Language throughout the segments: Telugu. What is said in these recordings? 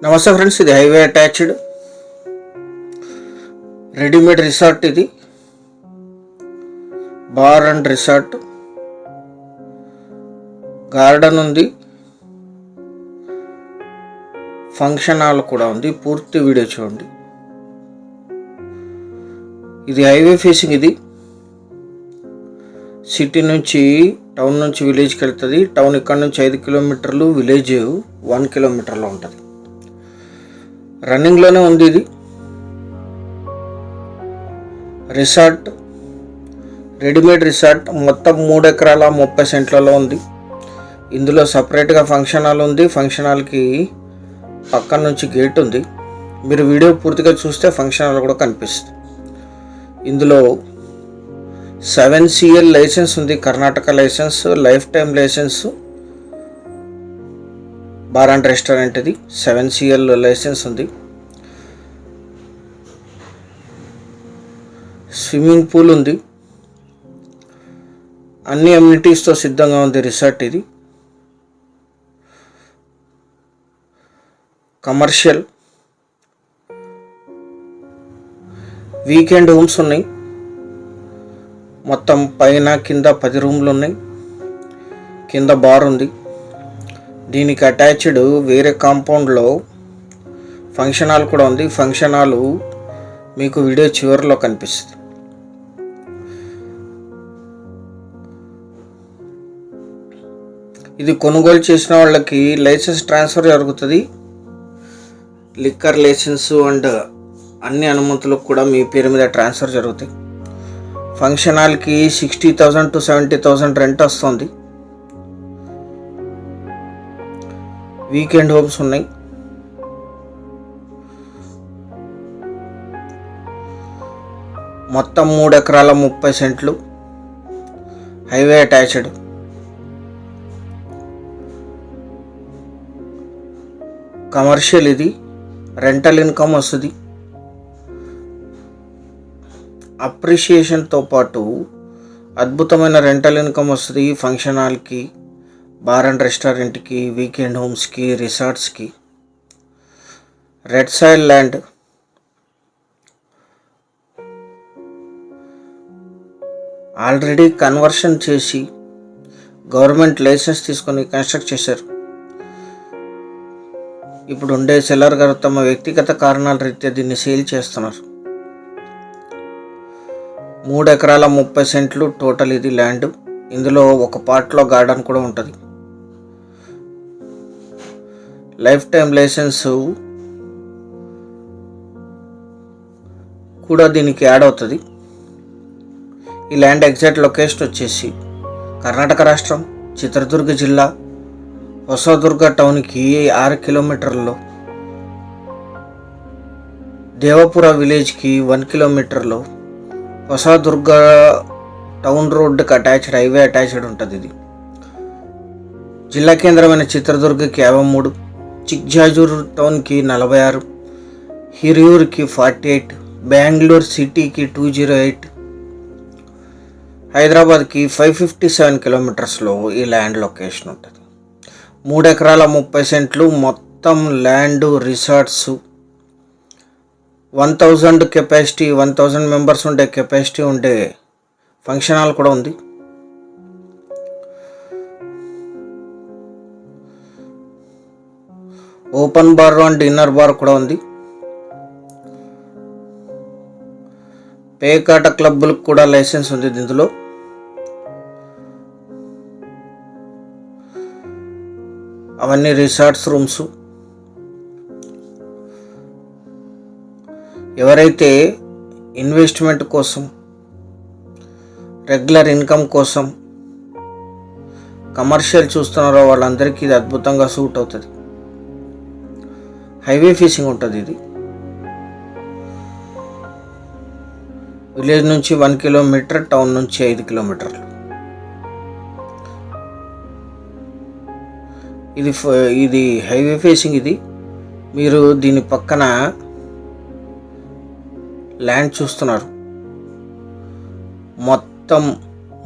నమస్తే ఫ్రెండ్స్, ఇది హైవే అటాచ్డ్ రెడీమేడ్ రిసార్ట్. ఇది బార్ అండ్ రిసార్ట్, గార్డెన్ ఉంది, ఫంక్షన్ హాల్ కూడా ఉంది. పూర్తి వీడియో చూడండి. ఇది హైవే ఫేసింగ్. ఇది సిటీ నుంచి, టౌన్ నుంచి విలేజ్కి వెళ్తుంది. టౌన్ ఇక్కడ నుంచి 5 కిలోమీటర్లు, విలేజ్ 1 కిలోమీటర్లో ఉంటుంది. రన్నింగ్లోనే ఉంది. ఇది రిసార్ట్, రెడీమేడ్ రిసార్ట్. మొత్తం 3 ఎకరాల 30 సెంట్లలో ఉంది. ఇందులో సపరేట్గా ఫంక్షన్ హాల్ ఉంది. ఫంక్షన్ హాల్కి పక్కన నుంచి గేట్ ఉంది. మీరు వీడియో పూర్తిగా చూస్తే ఫంక్షన్ హాల్ కూడా కనిపిస్తుంది. ఇందులో 7CL లైసెన్స్ ఉంది, Karnataka license, life time license. Bar and restaurant ఇది 7CL లైసెన్స్ ఉంది. స్విమ్మింగ్ పూల్ ఉంది. అన్ని అమ్యూనిటీస్తో సిద్ధంగా ఉంది రిసార్ట్. ఇది కమర్షియల్. వీకెండ్ రూమ్స్ ఉన్నాయి. మొత్తం పైన కింద 10 రూమ్లు ఉన్నాయి. కింద బార్ ఉంది. దీనికి అటాచ్డ్ వేరే కాంపౌండ్లో ఫంక్షన్ హాల్ కూడా ఉంది. ఫంక్షన్ హాల్ మీకు వీడియో చివరిలో కనిపిస్తుంది. ఇది కొనుగోలు చేసిన వాళ్ళకి లైసెన్స్ ట్రాన్స్ఫర్ జరుగుతుంది. లిక్కర్ లైసెన్స్ అండ్ అన్ని అనుమతులకు కూడా మీ పేరు మీద ట్రాన్స్ఫర్ జరుగుతాయి. ఫంక్షన్ హాల్కి 60,000 to 70,000 రెంట్ వస్తుంది. వీకెండ్ హోమ్స్ ఉన్నాయి. మొత్తం 3 ఎకరాల 30 సెంట్లు, హైవే అటాచ్డ్. కమర్షియల్. ఇది రెంటల్ ఇన్కమ్ వస్తుంది. అప్రిషియేషన్తో పాటు అద్భుతమైన రెంటల్ ఇన్కమ్ వస్తుంది. ఫంక్షన్ హాల్కి, బార్ అండ్ రెస్టారెంట్కి, వీకెండ్ హోమ్స్కి, రిసార్ట్స్కి. Red soil land. Already conversion చేసి గవర్నమెంట్ లైసెన్స్ తీసుకొని కన్స్ట్రక్ట్ చేశారు. ఇప్పుడు ఉండే సెల్లర్ గారు తమ వ్యక్తిగత కారణాల రీత్యా దీన్ని సేల్ చేస్తున్నారు. 3 ఎకరాల 30 సెంట్లు టోటల్ ఇది ల్యాండ్. ఇందులో ఒక పార్ట్లో గార్డెన్ కూడా ఉంటుంది. లైఫ్ టైం లైసెన్స్ కూడా దీనికి యాడ్ అవుతుంది. ఈ ల్యాండ్ ఎగ్జాక్ట్ లొకేషన్ వచ్చేసి కర్ణాటక రాష్ట్రం, చిత్రదుర్గ జిల్లా, ಹೊಸದುರ್ಗ టౌన్కి 6 కిలోమీటర్లో, దేవపుర విలేజ్కి 1 కిలోమీటర్లో, ಹೊಸದುರ್ಗ టౌన్ రోడ్డుకి అటాచ్డ్, హైవే అటాచ్డ్ ఉంటుంది. ఇది జిల్లా కేంద్రమైన చిత్రదుర్గకి 53, చిక్జాజూర్ టౌన్కి 46, ಹಿರಿಯೂరుకి 48, బెంగళూరు సిటీకి 208, హైదరాబాద్కి 557 కిలోమీటర్స్లో ఈ ల్యాండ్ లొకేషన్ ఉంటుంది. 3 ఎకరాల 30 సెంట్లు మొత్తం ల్యాండ్, రిసార్ట్స్. 1000 కెపాసిటీ, 1000 మెంబర్స్ ఉండే కెపాసిటీ ఉండే ఫంక్షన్ హాల్ కూడా ఉంది. Open bar and dinner bar కూడా ఉంది. పేకాట క్లబ్బులకు కూడా లైసెన్స్ ఉంది ఇందులో. అవన్నీ రిసార్ట్స్ రూమ్స్. ఎవరైతే ఇన్వెస్ట్మెంట్ కోసం, రెగ్యులర్ ఇన్కమ్ కోసం కమర్షియల్ చూస్తున్నారో వాళ్ళందరికీ ఇది అద్భుతంగా సూట్ అవుతుంది. హైవే ఫేసింగ్ ఉంటుంది. ఇది విలేజ్ నుంచి 1 కిలోమీటర్, టౌన్ నుంచి 5 కిలోమీటర్లు. ఇది హైవే ఫేసింగ్. ఇది మీరు దీని పక్కన ల్యాండ్ చూస్తున్నారు. మొత్తం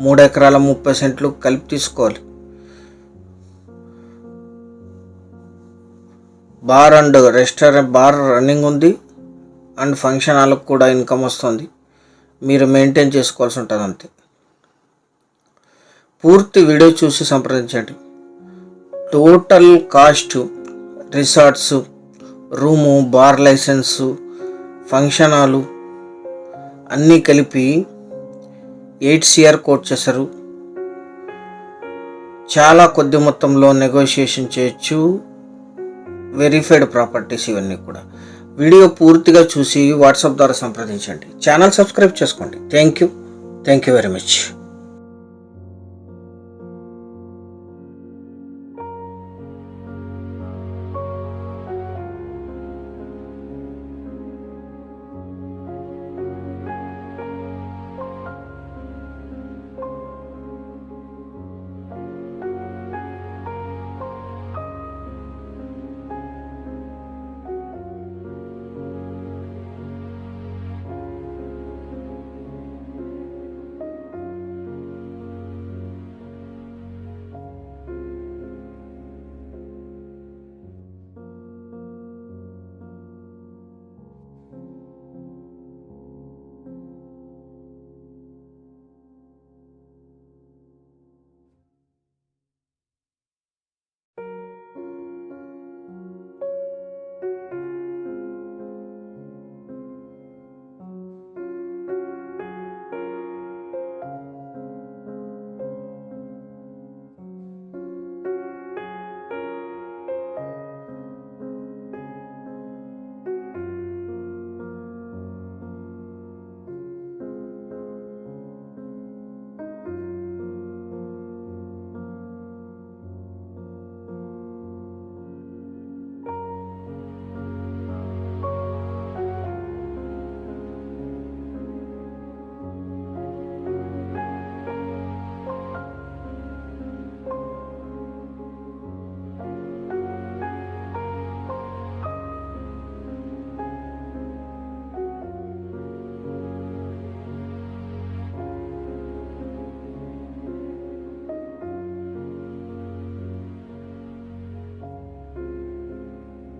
3 ఎకరాల 30 సెంట్లు కలిపి తీసుకోవాలి. Bar and restaurant bar running ఉంది అండ్ ఫంక్షన్ హాల్కి కూడా ఇన్కమ్ వస్తుంది. మీరు మెయింటైన్ చేసుకోవాల్సి ఉంటుంది అంతే. పూర్తి వీడియో చూసి సంప్రదించండి. Total cost resorts, room, bar licence, function hall అన్నీ కలిపి 8 CR కోట్ చేశారు. చాలా కొద్ది మొత్తంలో నెగోషియేషన్ చేయొచ్చు. వెరిఫైడ్ ప్రాపర్టీస్ ఇవన్నీ కూడా. వీడియో పూర్తిగా చూసి వాట్సాప్ ద్వారా సంప్రదించండి. ఛానల్ సబ్స్క్రైబ్ చేసుకోండి. Thank you very much.